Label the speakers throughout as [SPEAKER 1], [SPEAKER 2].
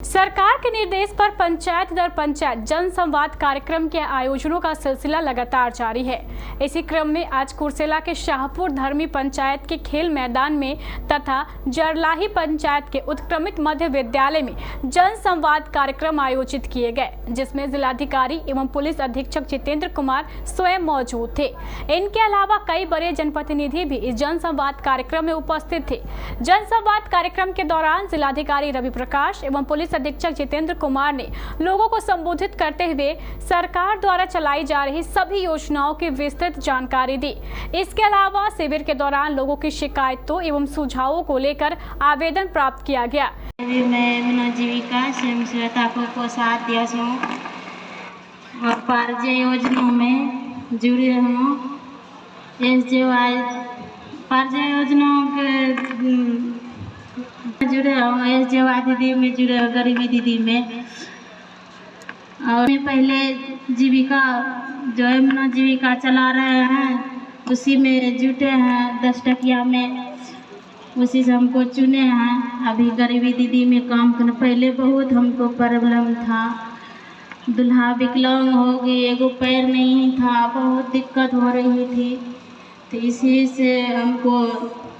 [SPEAKER 1] सरकार के निर्देश पर पंचायत दर पंचायत जन संवाद कार्यक्रम के आयोजनों का सिलसिला लगातार जारी है। इसी क्रम में आज कुर्सेला के शाहपुर धर्मी पंचायत के खेल मैदान में तथा जरलाही पंचायत के उत्क्रमित मध्य विद्यालय में जन संवाद कार्यक्रम आयोजित किए गए, जिसमें जिलाधिकारी एवं पुलिस अधीक्षक जितेंद्र कुमार स्वयं मौजूद थे। इनके अलावा कई बड़े जनप्रतिनिधि भी इस जन संवाद कार्यक्रम में उपस्थित थे। जन संवाद कार्यक्रम के दौरान जिलाधिकारी रवि प्रकाश एवं पुलिस अधीक्षक जितेंद्र कुमार ने लोगों को संबोधित करते हुए सरकार द्वारा चलाई जा रही सभी योजनाओं की विस्तृत जानकारी दी। इसके अलावा शिविर के दौरान लोगों की शिकायतों एवं सुझावों को लेकर आवेदन प्राप्त किया गया।
[SPEAKER 2] मैं मनोजीविका स्वयं सहायता को 7 दिवस हूँ और पार्जे योजनाओं में जुड़े हूँ। पार्जे योजनाओं के जुड़े हूँ। एस दीदी में जुड़े हूँ, गरीबी दीदी में। और पहले जीविका जो है मनोजीविका चला रहे हैं, उसी में जुटे हैं 10 टकिया में, उसी से हमको चुने हैं। अभी गरीबी दीदी में काम करने पहले बहुत हमको प्रॉब्लम था, दूल्हा विकलांग हो गई, एगो पैर नहीं था, बहुत दिक्कत हो रही थी। तो इसी से हमको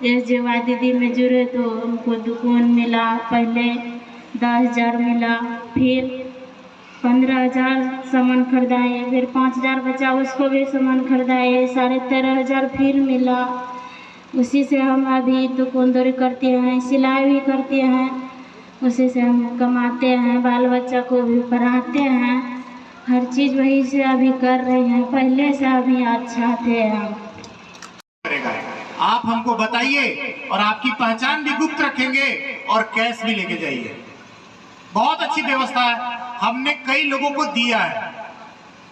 [SPEAKER 2] एस दीदी में जुड़े तो हमको दुकान मिला। पहले 10,000 मिला, फिर 15,000 सामान खरीदाए, फिर 5,000 बचा, उसको भी सामान खरीदाए, 13,500 फिर मिला। उसी से हम अभी दुकानदारी करते हैं, सिलाई भी करते हैं, उसी से हम कमाते हैं, बाल बच्चा को भी पढ़ाते हैं, हर चीज़ वही से अभी कर रहे हैं। पहले से अभी अच्छा थे हम।
[SPEAKER 3] आप हमको बताइए और आपकी पहचान भी गुप्त रखेंगे और कैश भी लेके जाइए। बहुत अच्छी व्यवस्था है, हमने कई लोगों को दिया है।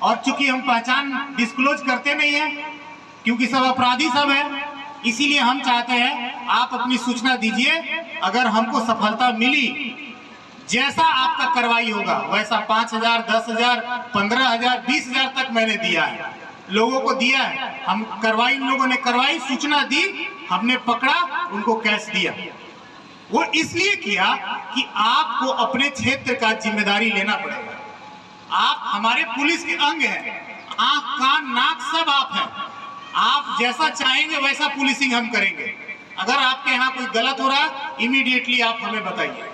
[SPEAKER 3] और चूंकि हम पहचान डिस्क्लोज करते नहीं है, क्योंकि सब अपराधी सब है, इसीलिए हम चाहते हैं आप अपनी सूचना दीजिए। अगर हमको सफलता मिली, जैसा आपका कार्रवाई होगा वैसा 5,000, 10,000, 15,000, 20,000 तक मैंने दिया है, लोगों को दिया है। हम कार्रवाई, इन लोगों ने कार्रवाई, सूचना दी, हमने पकड़ा, उनको कैश दिया। वो इसलिए किया कि आपको अपने क्षेत्र का जिम्मेदारी लेना पड़ेगा। आप हमारे पुलिस के अंग हैं, आंख कान नाक सब आप हैं। आप जैसा चाहेंगे वैसा पुलिसिंग हम करेंगे। अगर आपके यहाँ कोई गलत हो रहा है, इमीडिएटली आप हमें बताइए।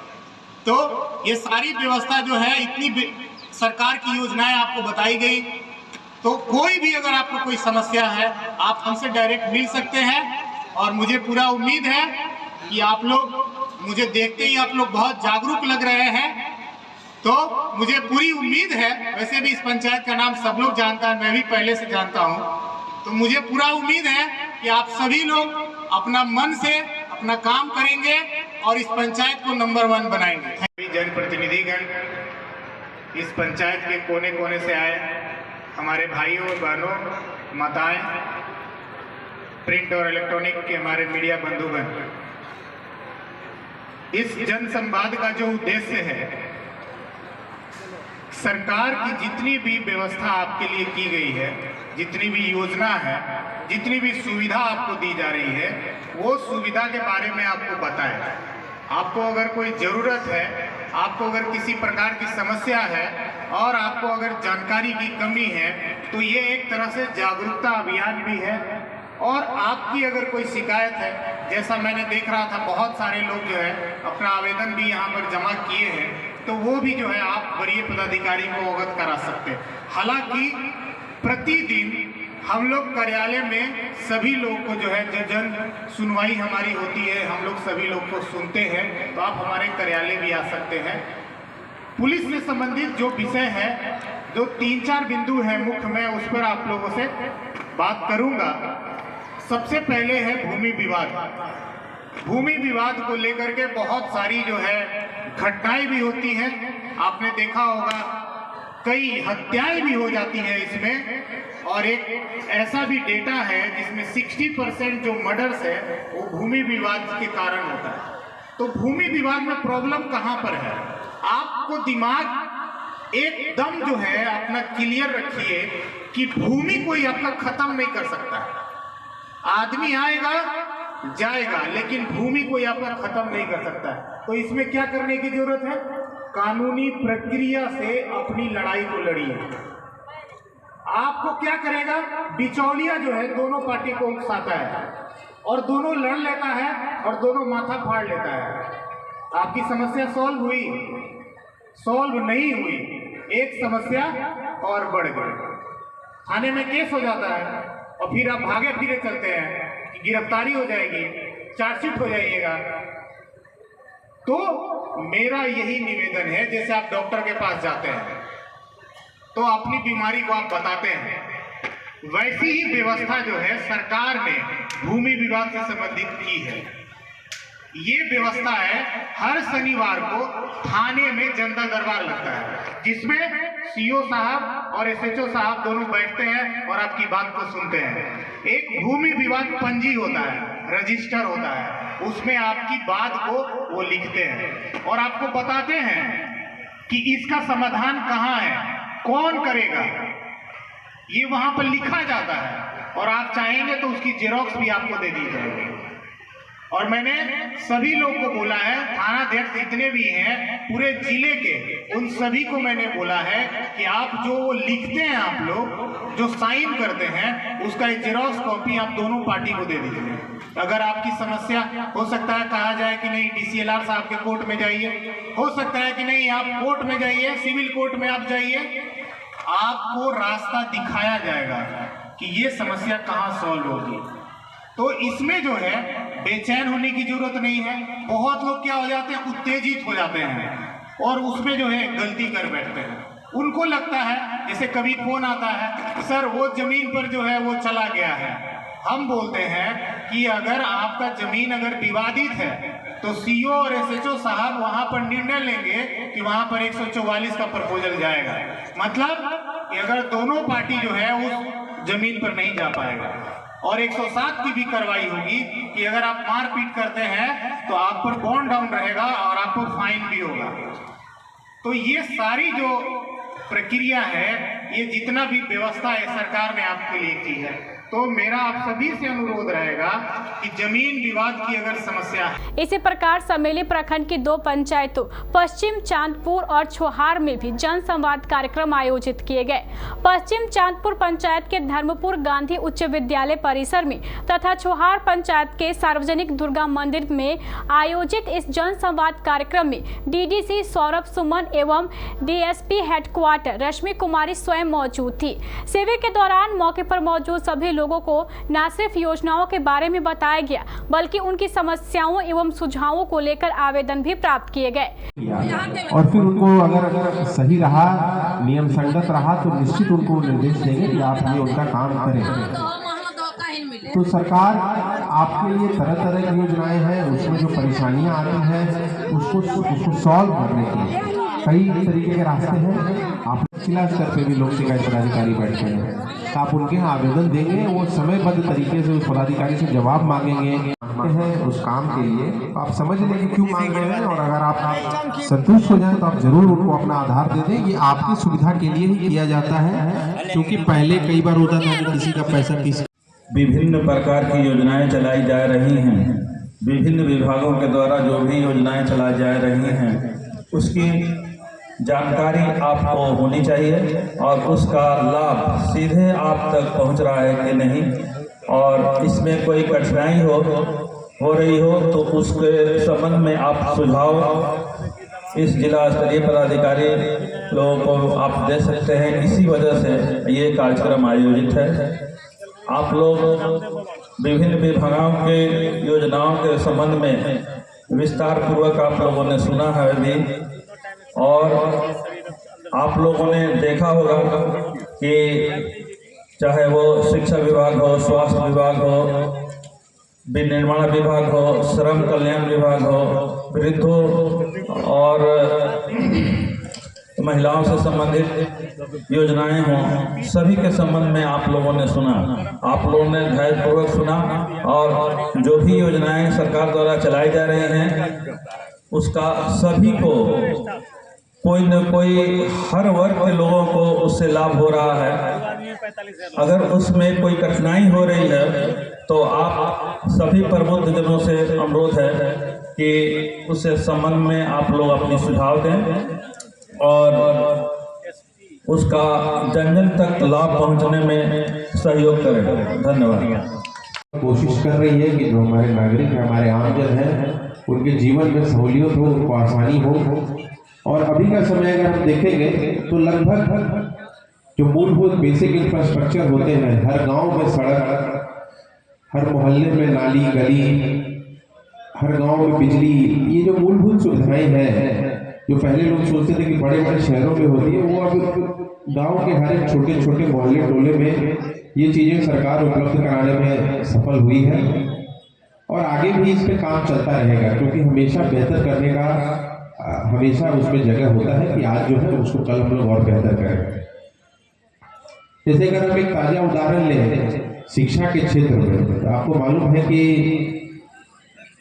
[SPEAKER 3] तो ये सारी व्यवस्था जो है, इतनी सरकार की योजनाएं आपको बताई गई, तो कोई भी अगर आपको कोई समस्या है, आप हमसे डायरेक्ट मिल सकते हैं। और मुझे पूरा उम्मीद है कि आप लोग, मुझे देखते ही आप लोग बहुत जागरूक लग रहे हैं, तो मुझे पूरी उम्मीद है। वैसे भी इस पंचायत का नाम सब लोग जानता है, मैं भी पहले से जानता हूं, तो मुझे पूरा उम्मीद है कि आप सभी लोग अपना मन से अपना काम करेंगे और इस पंचायत को नंबर 1 बनाएंगे। जनप्रतिनिधिगण इस पंचायत के कोने कोने से आए, हमारे भाइयों और बहनों, माताएं, प्रिंट और इलेक्ट्रॉनिक के हमारे मीडिया बंधुगण, इस जन संवाद का जो उद्देश्य है, सरकार की जितनी भी व्यवस्था आपके लिए की गई है, जितनी भी योजना है, जितनी भी सुविधा आपको दी जा रही है, वो सुविधा के बारे में आपको बताएं। आपको अगर कोई ज़रूरत है, आपको अगर किसी प्रकार की समस्या है और आपको अगर जानकारी की कमी है, तो ये एक तरह से जागरूकता अभियान भी है। और आपकी अगर कोई शिकायत है, जैसा मैंने देख रहा था, बहुत सारे लोग जो है अपना आवेदन भी यहाँ पर जमा किए हैं, तो वो भी जो है आप वरीय पदाधिकारी को अवगत करा सकते हैं। हालांकि प्रतिदिन हम लोग कार्यालय में सभी लोगों को जो है जन सुनवाई हमारी होती है, हम लोग सभी लोग को सुनते हैं, तो आप हमारे कार्यालय भी आ सकते हैं। पुलिस से संबंधित जो विषय है, जो 3-4 बिंदु है मुख्य, मैं उस पर आप लोगों से बात करूंगा। सबसे पहले है भूमि विवाद। भूमि विवाद को लेकर के बहुत सारी जो है घटनाएं भी होती हैं। आपने देखा होगा कई हत्याएं भी हो जाती हैं इसमें। और एक ऐसा भी डेटा है जिसमें 60% जो मर्डर्स है वो भूमि विवाद के कारण होता है। तो भूमि विवाद में प्रॉब्लम कहां पर है? आपको दिमाग एकदम जो है अपना क्लियर रखिए कि भूमि कोई आपका खत्म नहीं कर सकता है। आदमी आएगा जाएगा, लेकिन भूमि कोई आपका खत्म नहीं कर सकता है। तो इसमें क्या करने की जरूरत है? कानूनी प्रक्रिया से अपनी लड़ाई को लड़िए। आपको क्या करेगा, बिचौलिया जो है दोनों पार्टी को उकसाता है और दोनों लड़ लेता है और दोनों माथा फाड़ लेता है। आपकी समस्या सॉल्व हुई? सॉल्व नहीं हुई, एक समस्या और बढ़ गई। थाने में केस हो जाता है और फिर आप भागे फिरे चलते हैं कि गिरफ्तारी हो जाएगी, चार्जशीट हो जाइएगा। तो मेरा यही निवेदन है, जैसे आप डॉक्टर के पास जाते हैं तो अपनी बीमारी को आप बताते हैं, वैसी ही व्यवस्था जो है सरकार ने भूमि विवाद से संबंधित की है। ये व्यवस्था है, हर शनिवार को थाने में जनता दरबार लगता है, जिसमें सीओ साहब और एसएचओ साहब दोनों बैठते हैं और आपकी बात को सुनते हैं। एक भूमि विवाद पंजी होता है, रजिस्टर होता है, उसमें आपकी बात को वो लिखते हैं और आपको बताते हैं कि इसका समाधान कहाँ है, कौन करेगा, ये वहां पर लिखा जाता है और आप चाहेंगे तो उसकी जेरोक्स भी आपको दे दी जाएगी। और मैंने सभी लोग को बोला है, थानाध्यक्ष जितने भी हैं पूरे जिले के, उन सभी को मैंने बोला है कि आप जो लिखते हैं, आप लोग जो साइन करते हैं, उसका एक जेरोक्स कॉपी आप दोनों पार्टी को दे दीजिए। अगर आपकी समस्या, हो सकता है कहा जाए कि नहीं डीसीएलआर साहब के कोर्ट में जाइए, हो सकता है कि नहीं आप कोर्ट में जाइए, सिविल कोर्ट में आप जाइए, आपको रास्ता दिखाया जाएगा कि ये समस्या कहाँ सॉल्व होगी। तो इसमें जो है बेचैन होने की जरूरत नहीं है। बहुत लोग क्या हो जाते हैं, उत्तेजित हो जाते हैं और उसमें जो है गलती कर बैठते हैं। उनको लगता है, जैसे कभी फोन आता है, सर वो जमीन पर जो है वो चला गया है। हम बोलते हैं कि अगर आपका जमीन अगर विवादित है तो सीओ और एसएचओ साहब वहां पर निर्णय लेंगे कि वहां पर 144 का प्रपोजल जाएगा। मतलब कि अगर दोनों पार्टी जो है उस जमीन पर नहीं जा पाएगा। और 107 की भी कार्रवाई होगी कि अगर आप मारपीट करते हैं तो आप पर बॉन्ड डाउन रहेगा और आपको फाइन भी होगा। तो ये सारी जो प्रक्रिया है, ये जितना भी व्यवस्था है सरकार ने आपके लिए की है। तो मेरा आप सभी से अनुरोध रहेगा कि जमीन विवाद की अगर समस्या है।
[SPEAKER 1] इसी प्रकार समेली प्रखंड की 2 पंचायतों पश्चिम चांदपुर और छोहार में भी जन संवाद कार्यक्रम आयोजित किए गए। पश्चिम चांदपुर पंचायत के धर्मपुर गांधी उच्च विद्यालय परिसर में तथा छोहार पंचायत के सार्वजनिक दुर्गा मंदिर में आयोजित इस जन संवाद कार्यक्रम में डीडीसी सौरभ सुमन एवं डीएसपी हेडक्वार्टर रश्मि कुमारी स्वयं मौजूद थी। शिविर के दौरान मौके पर मौजूद सभी लोगों को न सिर्फ योजनाओं के बारे में बताया गया, बल्कि उनकी समस्याओं एवं सुझावों को लेकर आवेदन भी प्राप्त किए गए।
[SPEAKER 4] और फिर उनको अगर सही रहा, नियम संगत रहा, तो निश्चित उनको निर्देश देंगे कि आप ये उनका काम करें। तो सरकार आपके लिए तरह तरह की योजनाएं हैं, उसमें जो परेशानियां आती हैं उसको सॉल्व करने के कई तरीके के रास्ते हैं। आप जिला स्तर पे भी लोक शिकायत पदाधिकारी बैठे हैं, आप उनके यहाँ आवेदन देंगे, वो समयबद्ध तरीके से उस पदाधिकारी से जवाब मांगेंगे हैं उस काम के लिए। आप समझ लें कि क्यों मांग रहे हैं और अगर आप संतुष्ट हो जाएं तो आप जरूर उनको अपना आधार दे दें। ये आपकी सुविधा के लिए ही किया जाता है, क्योंकि पहले कई बार होता था कि किसी का पैसा किसी।
[SPEAKER 5] विभिन्न प्रकार की योजनाएं चलाई जा रही हैं, विभिन्न विभागों के द्वारा जो भी योजनाएं चलाई जा रही हैं उसकी जानकारी आपको होनी चाहिए और उसका लाभ सीधे आप तक पहुंच रहा है कि नहीं, और इसमें कोई कठिनाई हो रही हो तो उसके संबंध में आप सुझाव इस जिला स्तरीय पदाधिकारी लोगों को आप दे सकते हैं। इसी वजह से ये कार्यक्रम आयोजित है। आप लोग विभिन्न विभागों के योजनाओं के संबंध में विस्तार पूर्वक आप लोगों ने सुना है अभी, और आप लोगों ने देखा होगा कि चाहे वो शिक्षा विभाग हो, स्वास्थ्य विभाग हो, विनिर्माण विभाग हो, श्रम कल्याण विभाग हो, वृद्धों और महिलाओं से संबंधित योजनाएं हों, सभी के संबंध में आप लोगों ने सुना, आप लोगों ने धैर्यपूर्वक सुना और जो भी योजनाएं सरकार द्वारा चलाई जा रही हैं उसका सभी को कोई न कोई हर वर्ग के लोगों को उससे लाभ हो रहा है। अगर उसमें कोई कठिनाई हो रही है तो आप सभी प्रबुद्ध जनों से अनुरोध है कि उससे संबंध में आप लोग अपनी सुझाव दें और उसका जन जन तक लाभ पहुंचने में सहयोग करें। धन्यवाद।
[SPEAKER 4] कोशिश कर रही है कि जो हमारे नागरिक हैं, हमारे आमजन हैं, उनके जीवन में सहूलियत हो, उनको आसानी हो। और अभी का समय अगर हम देखेंगे तो लगभग जो मूलभूत बेसिक इंफ्रास्ट्रक्चर होते हैं, हर गांव में सड़क, हर मोहल्ले में नाली गली, हर गांव में बिजली, ये जो मूलभूत सुविधाएं हैं जो पहले लोग सोचते थे कि बड़े बड़े शहरों में होती है, वो अब गांव के हर एक छोटे छोटे मोहल्ले टोले में ये चीज़ें सरकार उपलब्ध कराने में सफल हुई है। और आगे भी इस पे काम चलता रहेगा, क्योंकि हमेशा बेहतर करने का हमेशा उसमें जगह होता है कि आज जो है उसको कल हम लोग और बेहतर करें। जैसे अगर हम एक ताज़ा उदाहरण लें शिक्षा के क्षेत्र में, तो आपको मालूम है कि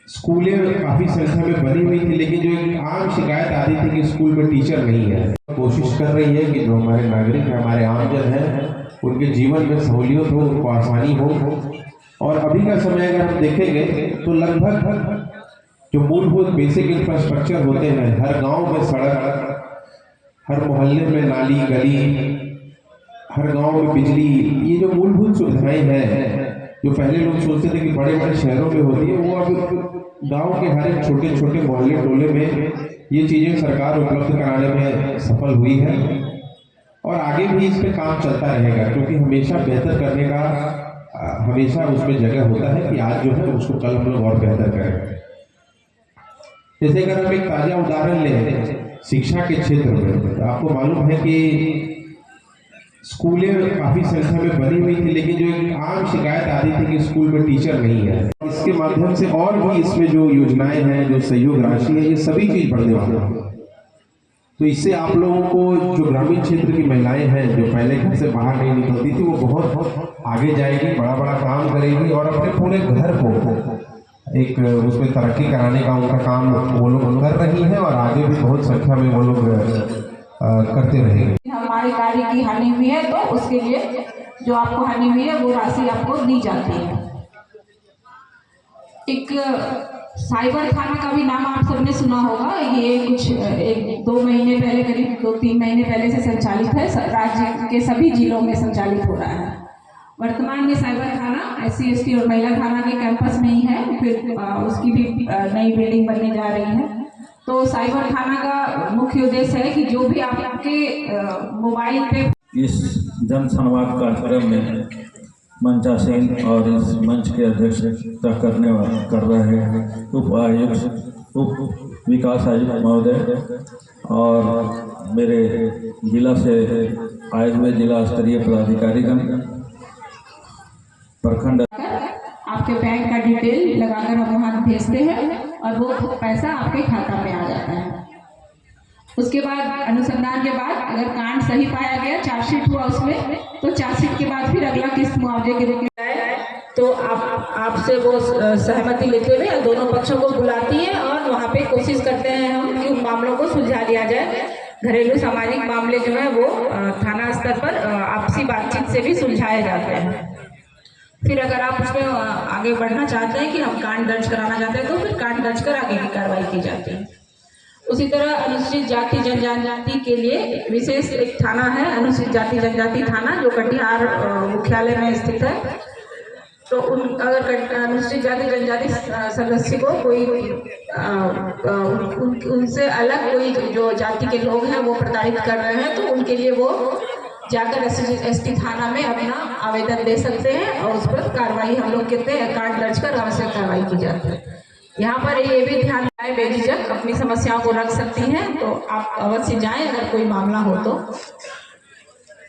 [SPEAKER 4] स्कूलें काफ़ी संख्या में बनी हुई थी, लेकिन जो एक आम शिकायत आती थी कि स्कूल में टीचर नहीं है। कोशिश कर रही है कि जो हमारे नागरिक हैं, हमारे आमजन हैं, उनके जीवन में सहूलियत हो, उनको आसानी हो। और अभी का समय अगर हम देखेंगे तो लगभग जो मूलभूत बेसिक इंफ्रास्ट्रक्चर होते हैं, हर गांव में सड़क, हर मोहल्ले में नाली गली, हर गांव में बिजली, ये जो मूलभूत सुविधाएं हैं जो पहले लोग सोचते थे कि बड़े बड़े शहरों में होती है, वो अब गांव के हर एक छोटे छोटे मोहल्ले टोले में ये चीज़ें सरकार उपलब्ध कराने में सफल हुई है। और आगे भी इस पे काम चलता रहेगा, क्योंकि हमेशा बेहतर करने का हमेशा उसमें जगह होता है कि आज जो है उसको कल हम लोग और बेहतर करें। जैसे अगर हम एक ताज़ा उदाहरण लें शिक्षा के क्षेत्र में, तो आपको मालूम है कि स्कूलें काफ़ी संख्या में बनी हुई थी, लेकिन जो एक आम शिकायत आती थी कि स्कूल में टीचर नहीं है। इसके माध्यम से और भी इसमें जो योजनाएं हैं, जो सहयोग राशि है, ये सभी चीज़ बढ़ने वाली है। तो इससे आप लोगों को जो ग्रामीण क्षेत्र की महिलाएं हैं जो पहले घर से बाहर नहीं निकलती थी, वो बहुत आगे जाएगी, बड़ा बड़ा काम करेगी और अपने पूरे घर को एक उसमें तरक्की कराने का उनका काम वो लोग कर रही हैं और आगे भी बहुत संख्या में वो लोग करते रहेंगे।
[SPEAKER 6] हमारे कार्य की हानि हुई है तो उसके लिए जो आपको हानि हुई है वो राशि आपको दी जाती है। एक साइबर थाना का भी नाम आप सबने सुना होगा। ये कुछ 1-2 महीने पहले, करीब 2-3 महीने पहले से संचालित है। राज्य के सभी जिलों में संचालित हो रहा है। वर्तमान में साइबर थाना SC/ST और महिला थाना के कैंपस में ही है। फिर उसकी भी नई बिल्डिंग बनने जा रही है। तो साइबर थाना का मुख्य उद्देश्य है कि जो भी आपके मोबाइल पे
[SPEAKER 5] इस जन संवाद कार्यक्रम में मंचासीन और इस मंच के अध्यक्षता कर रहे हैं उप आयुक्त, उप विकास आयुक्त महोदय और मेरे जिला से आए हुए जिला स्तरीय पदाधिकारीगण, प्रखंड
[SPEAKER 6] आपके बैंक का डिटेल लगाकर हम वहाँ भेजते हैं और वो पैसा आपके खाता में आ जाता है। उसके बाद अनुसंधान के बाद अगर कांड सही पाया गया, चार्जशीट हुआ उसमें, तो चार्जशीट के बाद फिर अगला किस्त मुआवजे के रूप में आए तो आपसे वो सहमति लेते हुए दोनों पक्षों को बुलाती है और वहाँ पे कोशिश करते हैं हम कि उन मामलों को सुलझा लिया जाए। घरेलू सामाजिक मामले जो है वो थाना स्तर पर आपसी बातचीत से भी सुलझाए जाते हैं। फिर अगर आप उसमें आगे बढ़ना चाहते हैं कि हम कांड दर्ज कराना चाहते हैं तो फिर कांड दर्ज कर आगे की कार्रवाई की जाती है। उसी तरह अनुसूचित जाति जनजाति के लिए विशेष एक थाना है, अनुसूचित जाति जनजाति थाना, जो कटिहार मुख्यालय में स्थित है। तो अगर अनुसूचित जाति जनजाति सदस्य को कोई उनसे अलग कोई जो जाति के लोग हैं वो प्रताड़ित कर रहे हैं तो उनके लिए वो जाकर SC/ST थाना में अपना आवेदन दे सकते हैं और उस पर कार्रवाई हम लोग कहते हैं कांड दर्ज कर आवश्यक कार्रवाई की जाती है। यहाँ पर ये भी ध्यान रखें, बेझिझक अपनी समस्याओं को रख सकती हैं, तो आप अवश्य जाएं अगर कोई मामला हो तो।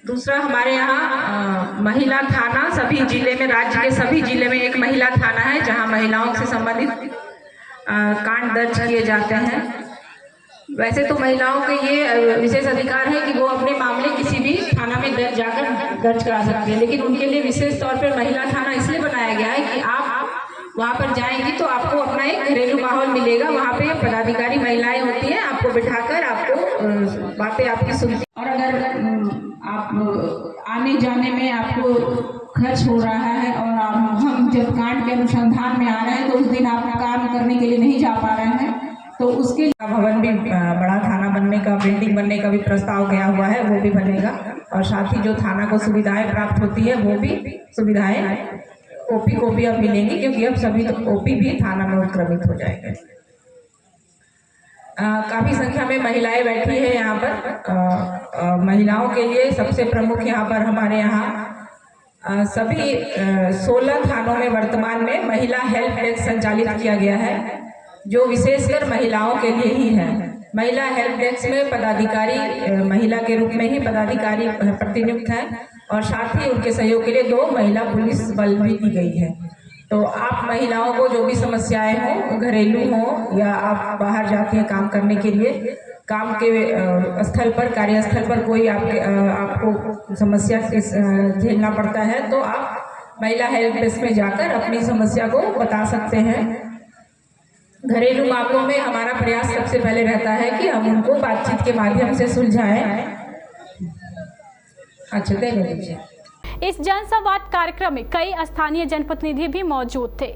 [SPEAKER 6] दूसरा, हमारे यहाँ महिला थाना सभी जिले में, राज्य के सभी जिले में एक महिला थाना है जहाँ महिलाओं से संबंधित कांड दर्ज किए जाते हैं। वैसे तो महिलाओं के ये विशेष अधिकार है कि वो अपने मामले किसी भी थाना में जाकर दर्ज करा सकती है, लेकिन उनके लिए विशेष तौर पर महिला थाना इसलिए बनाया गया है कि आप वहाँ पर जाएंगी तो आपको अपना एक घरेलू माहौल मिलेगा। वहाँ पे पदाधिकारी महिलाएं होती हैं, आपको बिठाकर आपको बातें आपकी सुनती। और अगर आप आने जाने में आपको खर्च हो रहा है और हम जब कांड के अनुसंधान में आ रहे हैं तो उस दिन आप काम करने के लिए नहीं जा पा रहे हैं तो उसके लिए भवन भी बड़ा थाना बनने का, बिल्डिंग बनने का भी प्रस्ताव गया हुआ है, वो भी बनेगा। और साथ ही जो थाना को सुविधाएं प्राप्त होती है वो भी सुविधाएं ओपी को भी अब मिलेंगी, क्योंकि अब सभी ओपी भी थाना में उत्क्रमित हो जाएंगे। काफ़ी संख्या में महिलाएं बैठी है यहाँ पर। महिलाओं के लिए सबसे प्रमुख यहाँ पर हमारे यहाँ सभी 16 थानों में वर्तमान में महिला हेल्प डेस्क संचालित किया गया है, जो विशेषकर महिलाओं के लिए ही है। महिला हेल्प डेस्क में पदाधिकारी महिला के रूप में ही पदाधिकारी प्रतिनियुक्त हैं और साथ ही उनके सहयोग के लिए 2 महिला पुलिस बल भी दी गई है। तो आप महिलाओं को जो भी समस्याएं हो, घरेलू हो या आप बाहर जाते हैं काम करने के लिए, काम के स्थल पर, कार्यस्थल पर कोई आपको समस्या झेलना पड़ता है, तो आप महिला हेल्प डेस्क में जाकर अपनी समस्या को बता सकते हैं। घरेलू मामलों में हमारा प्रयास सबसे पहले रहता है कि हम उनको बातचीत के माध्यम से सुलझाएं। अच्छा, दे दीजिए।
[SPEAKER 1] इस जनसंवाद कार्यक्रम में कई स्थानीय जनप्रतिनिधि भी मौजूद थे।